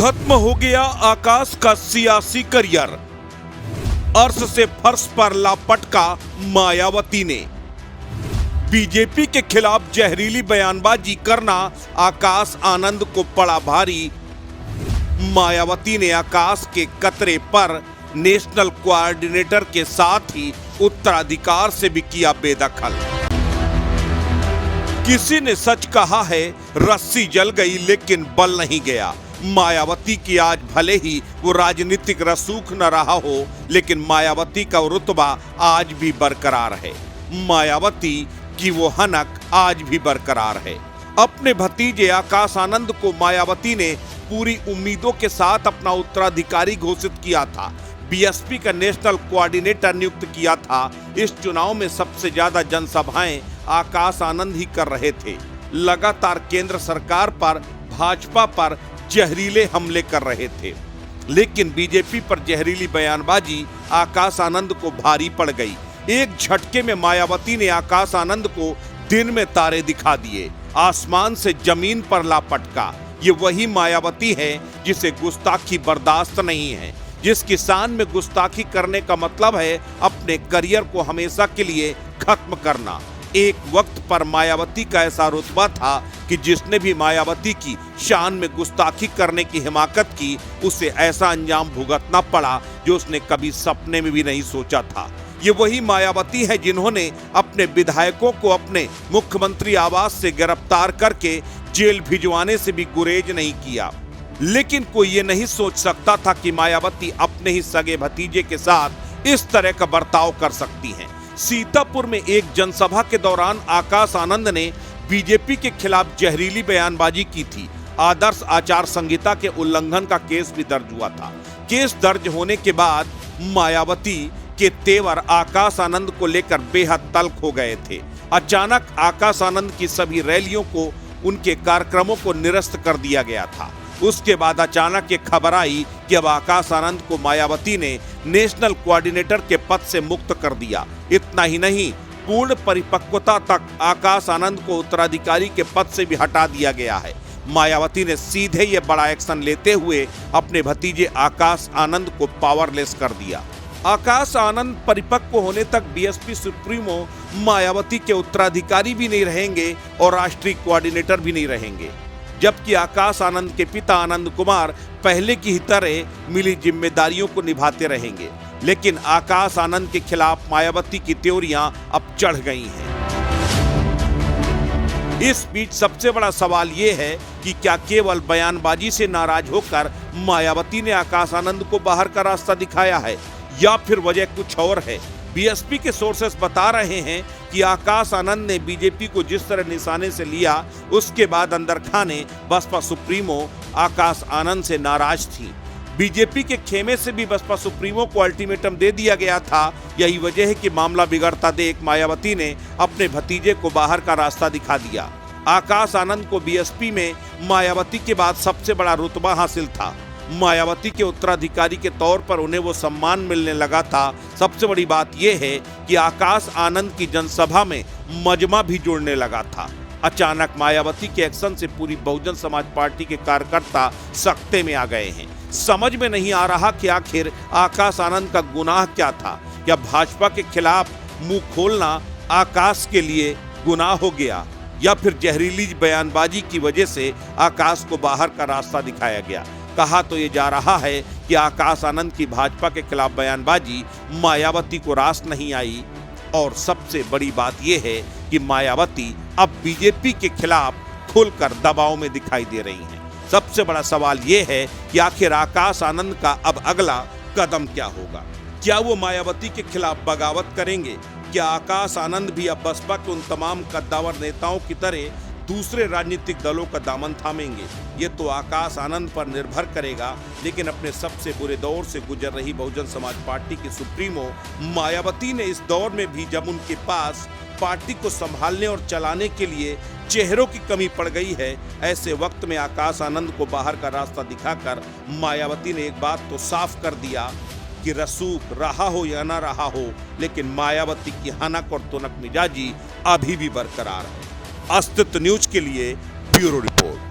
खत्म हो गया आकाश का सियासी करियर। अर्श से फर्श पर लापटका मायावती ने। बीजेपी के खिलाफ जहरीली बयानबाजी करना आकाश आनंद को पड़ा भारी। मायावती ने आकाश के कतरे पर नेशनल कोऑर्डिनेटर के साथ ही उत्तराधिकार से भी किया बेदखल। किसी ने सच कहा है, रस्सी जल गई लेकिन बल नहीं गया। मायावती की आज भले ही वो राजनीतिक रसूख न रहा हो, लेकिन मायावती का रुतबा आज भी बरकरार है। मायावती की वो हनक आज भी बरकरार है। अपने भतीजे आकाश आनंद को मायावती ने पूरी उम्मीदों के साथ अपना उत्तराधिकारी घोषित किया था। बीएसपी का नेशनल कोऑर्डिनेटर नियुक्त किया था। इस चुनाव में सबसे ज्यादा जनसभाएं आकाश आनंद ही कर रहे थे। लगातार केंद्र सरकार पर, भाजपा पर जहरीले हमले कर रहे थे, लेकिन बीजेपी पर जहरीली बयानबाजी आकाश आनंद को भारी पड़ गई। एक झटके में मायावती ने आकाश आनंद को दिन में तारे दिखा दिए, आसमान से जमीन पर लापटका। ये वही मायावती है जिसे गुस्ताखी बर्दाश्त नहीं है, जिसकी शान में गुस्ताखी करने का मतलब है अपने करियर को हमेशा के लिए खत्म करना। एक वक्त पर मायावती का ऐसा रुतबा था कि जिसने भी मायावती की शान में गुस्ताखी करने की हिमाकत की, उसे ऐसा अंजाम भुगतना पड़ा जो उसने कभी सपने में भी नहीं सोचा था। ये वही मायावती है जिन्होंने अपने विधायकों को अपने मुख्यमंत्री आवास से गिरफ्तार करके जेल भिजवाने से भी गुरेज नहीं किया। लेकिन कोई ये नहीं सोच सकता था कि मायावती अपने ही सगे भतीजे के साथ इस तरह का बर्ताव कर सकती हैं। सीतापुर में एक जनसभा के दौरान आकाश आनंद ने बीजेपी के खिलाफ जहरीली बयानबाजी की थी। आदर्श आचार संहिता के उल्लंघन का केस भी दर्ज हुआ था। केस दर्ज होने के बाद मायावती के तेवर आकाश आनंद को लेकर बेहद तल्ख हो गए थे। अचानक आकाश आनंद की सभी रैलियों को, उनके कार्यक्रमों को निरस्त कर दिया गया था। उसके बाद अचानक ये खबर आई कि अब आकाश आनंद को मायावती ने नेशनल कोऑर्डिनेटर के पद से मुक्त कर दिया। इतना ही नहीं, पूर्ण परिपक्वता तक आकाश आनंद को उत्तराधिकारी के पद से भी हटा दिया गया है। मायावती ने सीधे ये बड़ा एक्शन लेते हुए अपने भतीजे आकाश आनंद को पावरलेस कर दिया। आकाश आनंद परिपक्व होने तक बीएसपी सुप्रीमो मायावती के उत्तराधिकारी भी नहीं रहेंगे और राष्ट्रीय कोऑर्डिनेटर भी नहीं रहेंगे, जबकि आकाश आनंद के पिता आनंद कुमार पहले की ही तरह मिली जिम्मेदारियों को निभाते रहेंगे। लेकिन आकाश आनंद के खिलाफ मायावती की त्योरियां अब चढ़ गई हैं। इस बीच सबसे बड़ा सवाल ये है कि क्या केवल बयानबाजी से नाराज होकर मायावती ने आकाश आनंद को बाहर का रास्ता दिखाया है, या फिर वजह कुछ और है। बीएसपी के सोर्सेस बता रहे हैं कि आकाश आनंद ने बीजेपी को जिस तरह निशाने से लिया, उसके बाद अंदर खाने बसपा सुप्रीमो आकाश आनंद से नाराज थी। बीजेपी के खेमे से भी बसपा सुप्रीमो को अल्टीमेटम दे दिया गया था। यही वजह है कि मामला बिगड़ता देख मायावती ने अपने भतीजे को बाहर का रास्ता दिखा दिया। आकाश आनंद को बीएसपी में मायावती के बाद सबसे बड़ा रुतबा हासिल था। मायावती के उत्तराधिकारी के तौर पर उन्हें वो सम्मान मिलने लगा था। सबसे बड़ी बात यह है कि आकाश आनंद की जनसभा में मजमा भी जुड़ने लगा था। अचानक मायावती के एक्शन से पूरी बहुजन समाज पार्टी के कार्यकर्ता सख्ते में आ गए हैं। समझ में नहीं आ रहा कि आखिर आकाश आनंद का गुनाह क्या था। या भाजपा के खिलाफ मुंह खोलना आकाश के लिए गुनाह हो गया, या फिर जहरीली बयानबाजी की वजह से आकाश को बाहर का रास्ता दिखाया गया। कहा तो ये जा रहा है कि आकाश आनंद की भाजपा के खिलाफ बयानबाजी मायावती को रास नहीं आई, और सबसे बड़ी बात यह है कि मायावती अब बीजेपी के खिलाफ खुलकर दबाव में दिखाई दे रही हैं। सबसे बड़ा सवाल यह है कि आखिर आकाश आनंद का अब अगला कदम क्या होगा। क्या वो मायावती के खिलाफ बगावत करेंगे? क्या आकाश आनंद भी अब बसपा के उन तमाम कद्दावर नेताओं की तरह दूसरे राजनीतिक दलों का दामन थामेंगे? ये तो आकाश आनंद पर निर्भर करेगा। लेकिन अपने सबसे बुरे दौर से गुजर रही बहुजन समाज पार्टी की सुप्रीमो मायावती ने इस दौर में भी, जब उनके पास पार्टी को संभालने और चलाने के लिए चेहरों की कमी पड़ गई है, ऐसे वक्त में आकाश आनंद को बाहर का रास्ता दिखाकर मायावती ने एक बात तो साफ कर दिया कि रसूख रहा हो या ना रहा हो, लेकिन मायावती की हनक और तुनक मिजाजी अभी भी बरकरार है। अस्तित्व न्यूज के लिए ब्यूरो रिपोर्ट।